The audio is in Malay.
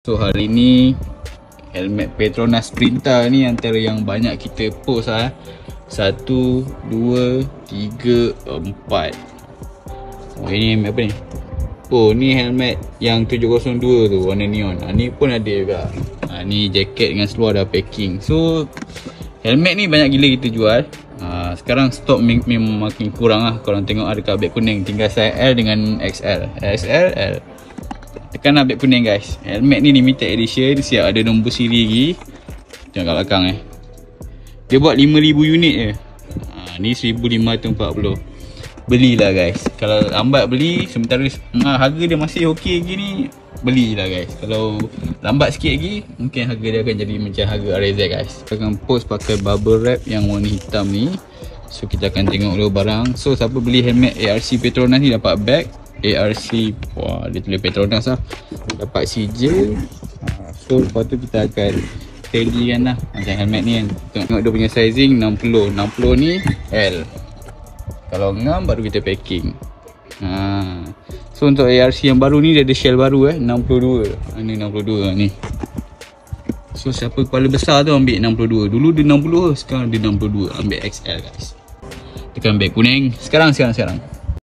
So hari ni helmet Petronas Sprinter ni antara yang banyak kita post lah. 1, 2, 3, 4. Oh ini apa ni? Oh ni helmet yang 702 tu warna neon. Ni pun ada juga. Ni jaket dengan seluar dah packing. So helmet ni banyak gila kita jual. Sekarang stok memang makin kurang lah. Korang tengok ada kat beg kuning, tinggal size L dengan XL. XL, L. Tekan lah beg kuning guys. Helmet ni limited edition, siap ada nombor siri lagi. Tengok kat belakang Dia buat 5,000 unit je. Ni 1,540. Belilah guys. Kalau lambat beli, sementara harga dia masih okey lagi ni, belilah guys. Kalau lambat sikit lagi, mungkin harga dia akan jadi macam harga RZ guys. Kita akan post pakai bubble wrap yang warna hitam ni. So kita akan tengok dulu barang. So siapa beli helmet ARC Petronas ni dapat bag ARC, wah dia tulis Petronas lah, dapat sijil. So lepas tu kita akan taggikan lah macam helmet ni kan. Tengok dia punya sizing 60 ni L. Kalau ngam baru kita packing. So untuk ARC yang baru ni dia ada shell baru 62. Ini 62 ni. So siapa kepala besar tu ambil 62. Dulu dia 60, sekarang dia 62. Ambil XL guys. Tekan beg kuning. Sekarang.